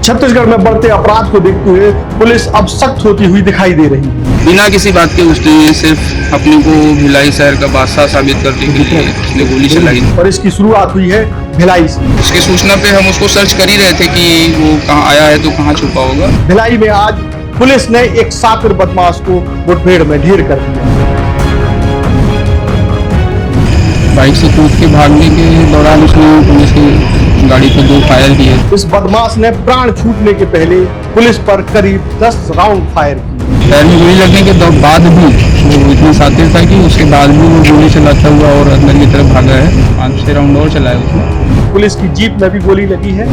छत्तीसगढ़ में बढ़ते अपराध को देखते हुए पुलिस अब सख्त होती हुई दिखाई दे रही है। बिना किसी बात के उसने सिर्फ अपने को भिलाई शहर का बादशाह साबित करने के लिए उसने गोली चलाई और इसकी शुरुआत हुई है भिलाई से। उसकी सूचना पे हम उसको सर्च कर ही रहे थे कि वो कहाँ आया है तो कहाँ छुपा होगा। भिलाई में आज पुलिस ने एक शातिर बदमाश को मुठभेड़ में ढेर कर दिया। बाइक से कूद के भागने के दौरान उसने पुलिस की गाड़ी पे 2 फायर किए। इस बदमाश ने प्राण छूटने के पहले पुलिस पर करीब 10 राउंड फायर किए। पैर में गोली लगने के बाद भी वो इतना शातिर था कि उसके बाद भी वो गोली चलाता हुआ और अंदर की तरफ भागा है। 5-6 राउंड और चलाया उसने। पुलिस की जीप में भी गोली लगी है।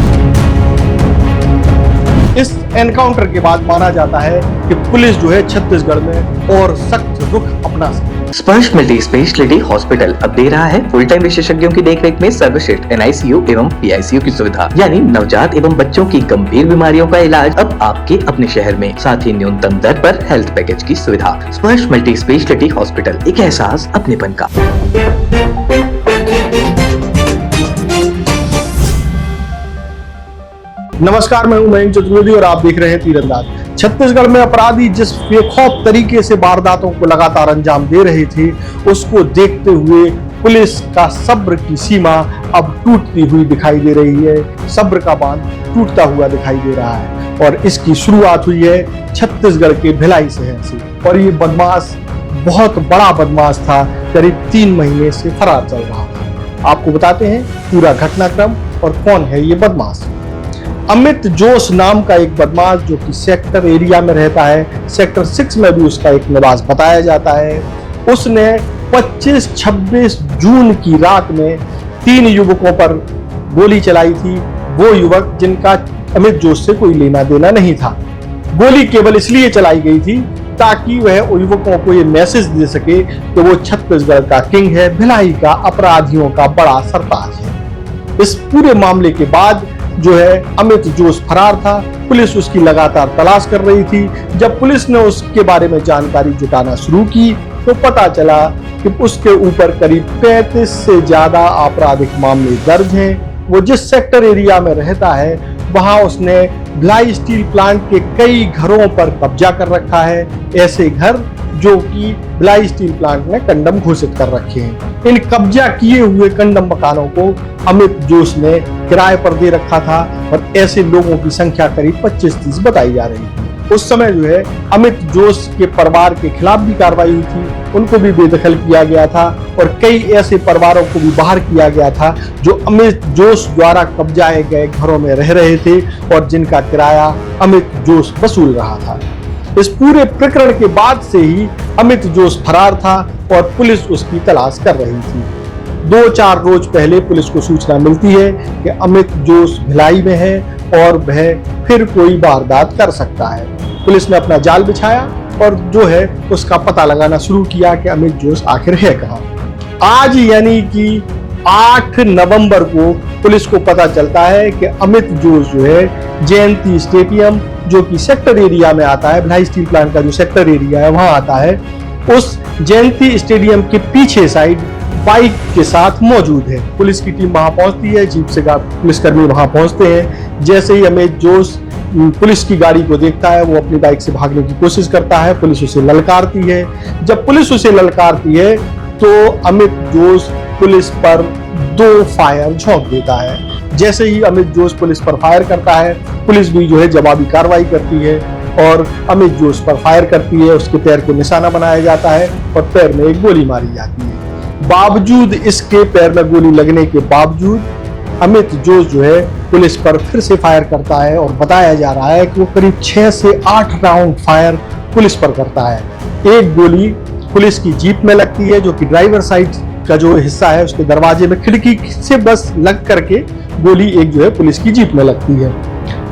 इस एनकाउंटर के बाद माना जाता है कि पुलिस जो है छत्तीसगढ़ में और सख्त रुख अपना सकती है। स्पर्श मल्टी स्पेशलिटी हॉस्पिटल अब दे रहा है फुल टाइम विशेषज्ञों की देखरेख में सर्वश्रेष्ठ NICU एवं PICU की सुविधा, यानी नवजात एवं बच्चों की गंभीर बीमारियों का इलाज अब आपके अपने शहर में, साथ ही न्यूनतम दर पर हेल्थ पैकेज की सुविधा। स्पर्श मल्टी स्पेशलिटी हॉस्पिटल, एक एहसास अपनेपन का। नमस्कार, मैं हूं मयंक चतुर्वेदी और आप देख रहे हैं तीरंदाज। छत्तीसगढ़ में अपराधी जिस बेखौफ तरीके से वारदातों को लगातार अंजाम दे रहे थे, उसको देखते हुए पुलिस का सब्र की सीमा अब टूटती हुई दिखाई दे रही है। सब्र का बांध टूटता हुआ दिखाई दे रहा है और इसकी शुरुआत हुई है छत्तीसगढ़ के भिलाई शहर से। और ये बदमाश बहुत बड़ा बदमाश था, करीब 3 महीने से फरार चल रहा था। आपको बताते हैं पूरा घटनाक्रम और कौन है ये बदमाश। अमित जोश नाम का एक बदमाश जो कि सेक्टर एरिया में रहता है, सेक्टर 6 में भी उसका एक निवास बताया जाता है। उसने 25-26 जून की रात में 3 युवकों पर गोली चलाई थी। वो युवक जिनका अमित जोश से कोई लेना देना नहीं था। गोली केवल इसलिए चलाई गई थी ताकि वह युवकों को ये मैसेज दे सके कि वो छत्तीसगढ़ का किंग है, भिलाई का अपराधियों का बड़ा सरताज है। इस पूरे मामले के बाद जो है अमित जोश फरार था। पुलिस उसकी लगातार तलाश कर रही थी। जब पुलिस ने उसके बारे में जानकारी जुटाना शुरू की तो पता चला कि उसके ऊपर करीब 35 से ज्यादा आपराधिक मामले दर्ज हैं। वो जिस सेक्टर एरिया में रहता है वहां उसने भिलाई स्टील प्लांट के कई घरों पर कब्जा कर रखा है, ऐसे घर जो कि भिलाई स्टील प्लांट ने कंडम घोषित कर रखे हैं। इन कब्जा किए हुए कंडम मकानों को अमित जोश ने किराए पर दे रखा था और ऐसे लोगों की संख्या करीब 25-30 बताई जा रही थी। उस समय जो है अमित जोश के परिवार के खिलाफ भी कार्रवाई हुई थी, उनको भी बेदखल किया गया था और कई ऐसे परिवारों को भी बाहर किया गया था जो अमित जोश द्वारा कब्जाए गए घरों में रह रहे थे और जिनका किराया अमित जोश वसूल रहा था। इस पूरे प्रकरण के बाद से ही अमित जोश फरार था और पुलिस उसकी तलाश कर रही थी। 2-4 रोज पहले पुलिस को सूचना मिलती है कि अमित जोश भिलाई में है और वह फिर कोई वारदात कर सकता है। पुलिस ने अपना जाल बिछाया और जो है उसका पता लगाना शुरू किया कि अमित जोश आखिर है कहाँ। आज यानी कि 8 नवंबर को पुलिस को पता चलता है कि अमित जोश जो है जयंती स्टेडियम, जो कि सेक्टर एरिया में आता है, भिलाई स्टील प्लांट का जो सेक्टर एरिया है वहां आता है, उस जयंती स्टेडियम के पीछे साइड बाइक के साथ मौजूद है। पुलिस की टीम वहां पहुंचती है, जीप से पुलिसकर्मी वहां पहुंचते हैं। जैसे ही अमित जोश पुलिस की गाड़ी को देखता है वो अपनी बाइक से भागने की कोशिश करता है। पुलिस उसे ललकारती है। जब पुलिस उसे ललकारती है तो अमित जोश पुलिस पर 2 फायर झोंक देता है। जैसे ही अमित जोश पुलिस पर फायर करता है, पुलिस भी जो है जवाबी कार्रवाई करती है और अमित जोश पर फायर करती है। उसके पैर को निशाना बनाया जाता है और पैर में एक गोली मारी जाती है। बावजूद इसके पैर में गोली लगने के बावजूद अमित जोश जो है पुलिस पर फिर से फायर करता है और बताया जा रहा है कि वो करीब 6 से 8 राउंड फायर पुलिस पर करता है। एक गोली पुलिस की जीप में लगती है जो कि ड्राइवर साइड का जो हिस्सा है उसके दरवाजे में खिड़की से बस लग करके गोली एक जो है पुलिस की जीप में लगती है।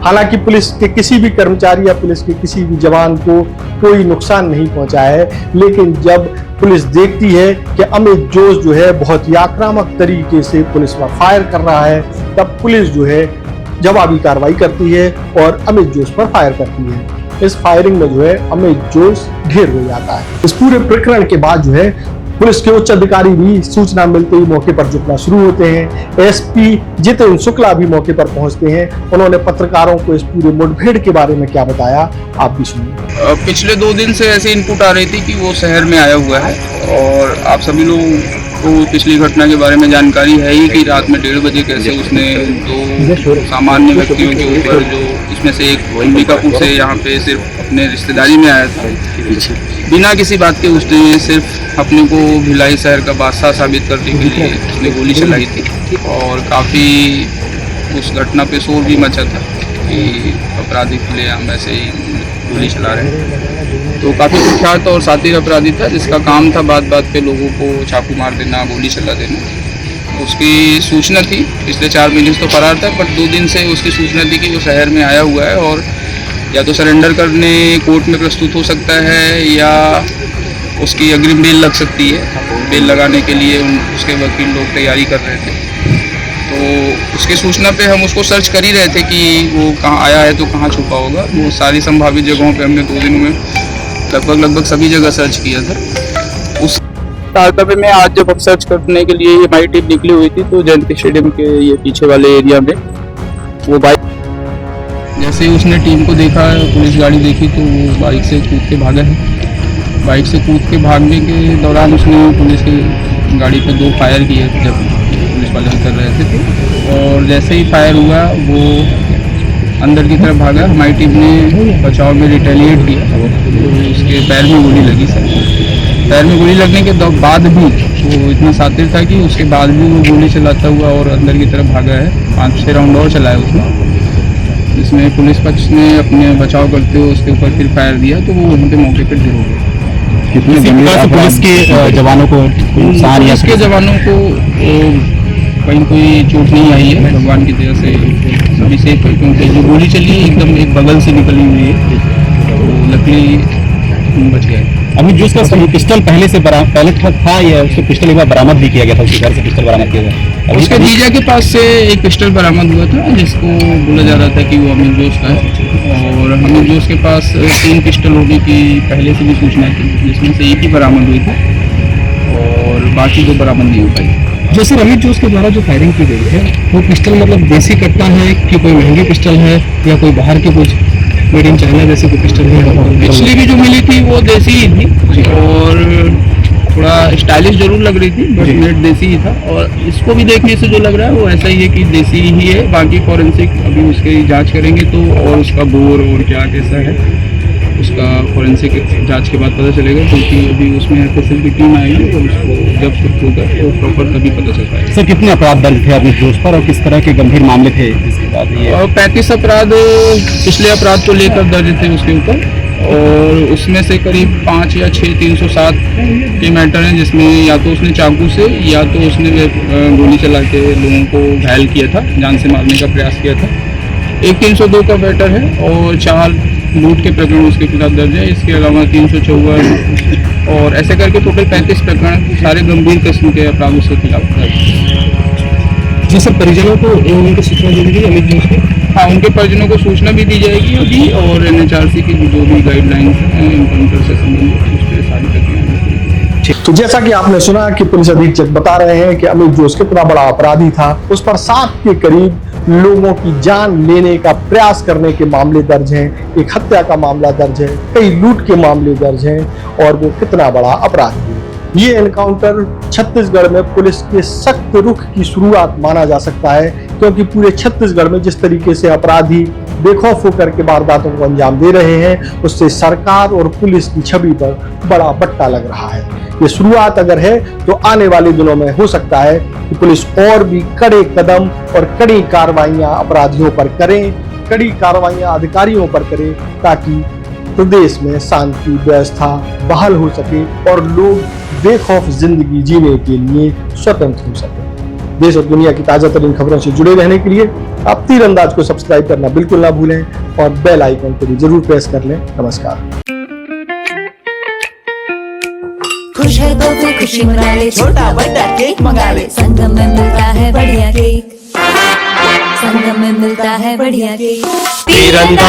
हालांकि पुलिस के किसी भी कर्मचारी या पुलिस के किसी भी जवान को कोई नुकसान नहीं पहुंचा है, लेकिन जब पुलिस देखती है कि अमित जोश जो है बहुत ही आक्रामक तरीके से पुलिस पर फायर कर रहा है, तब पुलिस जो है जवाबी कार्रवाई करती है और अमित जोश पर फायर करती है। इस फायरिंग में जो है अमित जोश ढेर हो जाता है। इस पूरे प्रकरण के बाद जो है पुलिस के उच्च अधिकारी भी सूचना मिलते ही मौके पर जुटना शुरू होते हैं। एसपी जितेंद्र शुक्ला भी मौके पर पहुंचते हैं। उन्होंने पत्रकारों को इस पूरे मुठभेड़ के बारे में क्या बताया, आप भी सुनिए। पिछले 2 दिन से ऐसी इनपुट आ रही थी कि वो शहर में आया हुआ है और आप सभी लोग को पिछली घटना के बारे में जानकारी है ही कि रात में 1:30 बजे कैसे उसने 2 सामान्य व्यक्तियों के ऊपर, जो इसमें से एक अंबिकापुर से यहाँ पे सिर्फ अपने रिश्तेदारी में आया था, बिना किसी बात के उसने सिर्फ अपने को भिलाई शहर का बादशाह साबित करने के लिए उसने गोली चलाई थी। और काफ़ी उस घटना पे शोर भी मचा था कि अपराधी खुलेआम ऐसे ही गोली चला रहे हैं। तो काफ़ी कुख्यात और शातिर अपराधी था जिसका काम था बात बात पे लोगों को चाकू मार देना, गोली चला देना। उसकी सूचना थी, पिछले 4 महीने से तो फरार था, बट 2 दिन से उसकी सूचना थी कि वो शहर में आया हुआ है और या तो सरेंडर करने कोर्ट में प्रस्तुत हो सकता है या उसकी अग्रिम बेल लग सकती है। बेल लगाने के लिए उसके वकील लोग तैयारी कर रहे थे। तो उसकी सूचना पे हम उसको सर्च कर ही रहे थे कि वो कहाँ आया है तो कहाँ छुपा होगा। वो सारी संभावित जगहों पे हमने 2 दिनों में लगभग सभी जगह सर्च किया था। उस तारतम्य में आज जब हम सर्च करने के लिए हमारी टीम निकली हुई थी तो जयंती स्टेडियम के ये पीछे वाले एरिया में वो बाइक, जैसे ही उसने टीम को देखा, पुलिस गाड़ी देखी तो वो बाइक से कूद के भागा है। बाइक से कूद के भागने के दौरान उसने पुलिस की गाड़ी पे 2 फायर किए जब पुलिस वाले उतर रहे थे। और जैसे ही फायर हुआ वो अंदर की तरफ भागा। हमारी टीम ने बचाव में रिटेलिएट किया तो उसके पैर में गोली लगी। सर पैर में गोली लगने के बाद भी वो इतना शातिर था कि उसके बाद भी वो गोली चलाता हुआ और अंदर की तरफ भागा है। 5-6 राउंड और चलाया उसने, जिसमें पुलिस पक्ष ने अपने बचाव करते हुए उसके ऊपर फिर फायर दिया तो वो वहीं पे मौके पर ढेर हो गया। कितने पुलिस के जवानों को नुकसान या पुलिस के जवानों को कहीं कोई चोट नहीं आई है, भगवान की दया से सभी सेफ है, क्योंकि जो गोली चली है एकदम एक बगल से निकली हुई है तो लकली बच गया। अभी जो उसका पिस्टल पहले था या उसके पिस्टल एक बार बरामद भी किया गया था, उसके घर से पिस्टल बरामद किया गया। उसके जीजा के पास से एक पिस्टल बरामद हुआ था जिसको बोला जा रहा था कि वो अमीर जोश का है और अमीर जोश के पास 3 पिस्टल होने की पहले से भी सूचना थी, जिसमें से एक ही बरामद हुई थी और बाकी 2 बरामद नहीं हो पाई। जो सर अमित जोश के द्वारा जो फायरिंग की गई है वो पिस्टल मतलब देसी कट्टा है कि कोई महंगी पिस्टल है या कोई बाहर की कुछ मेड इन चाइना जैसे कोई पिस्टल है? पिछली भी जो मिली थी वो देसी ही थी और थोड़ा स्टाइलिश जरूर लग रही थी बट मेड देसी ही था। और इसको भी देखने से जो लग रहा है वो ऐसा ही है कि देसी ही है। बाकी फॉरेंसिक अभी उसकी जांच करेंगे तो और उसका बोर और क्या कैसा है उसका फॉरेंसिक जांच के बाद पता चलेगा, क्योंकि अभी उसमें एफएसएल की टीम आएगी और उसको जब शिफ्ट होगा तो प्रॉपर तभी पता चल पाएगा। सर कितने अपराध दर्ज थे अमित जोश पर और किस तरह के गंभीर मामले थे जिसके बाद ये? 35 अपराध पिछले अपराध को लेकर दर्ज थे उसके ऊपर और उसमें से करीब 5 या 6 307 के मैटर हैं, जिसमें या तो उसने चाकू से या तो उसने गोली चला के लोगों को घायल किया था, जान से मारने का प्रयास किया था। एक 302 का मैटर है और 4 लूट के प्रकरण उसके खिलाफ दर्ज है। इसके अलावा 354 और ऐसे करके टोटल 35 प्रकरण सारे गंभीर किस्म के अपराध उसके खिलाफ दर्ज है। जी सर परिजनों को उनकी सूचना दी गई अमित जोश की? हाँ, उनके परिजनों को सूचना भी दी जाएगी अभी और NHRC की जो भी गाइडलाइंस हैं इनकाउंटर से संबंधित उस पर सारी प्रक्रिया। तो जैसा कि आपने सुना कि पुलिस अधीक्षक बता रहे हैं कि अमित जोश कितना बड़ा अपराधी था। उस पर 7 के करीब लोगों की जान लेने का प्रयास करने के मामले दर्ज हैं, एक हत्या का मामला दर्ज है, कई लूट के मामले दर्ज हैं और वो कितना बड़ा अपराधी है। ये एनकाउंटर छत्तीसगढ़ में पुलिस के सख्त रुख की शुरुआत माना जा सकता है, क्योंकि पूरे छत्तीसगढ़ में जिस तरीके से अपराधी बेखौफ होकर के वारदातों को अंजाम दे रहे हैं उससे सरकार और पुलिस की छवि पर बड़ा बट्टा लग रहा है। ये शुरुआत अगर है तो आने वाले दिनों में हो सकता है कि पुलिस और भी कड़े कदम और कड़ी कार्रवाइयां अपराधियों पर करें, कड़ी कार्रवाइयां अधिकारियों पर करें, ताकि प्रदेश में शांति व्यवस्था बहाल हो सके और लोग बेखौफ जिंदगी जीने के लिए स्वतंत्र हो सके। देश और दुनिया की ताजा तरीन खबरों से जुड़े रहने के लिए आप तीरंदाज को सब्सक्राइब करना बिल्कुल ना भूलें और बेल आइकन को भी जरूर प्रेस कर लें। नमस्कार। खुश है तो फिर खुशी मना ले, छोटा बड़ा केक मंगा ले, संगम में मिलता है बढ़िया केक, संगम में मिलता है बढ़िया केक। तीरंदाज।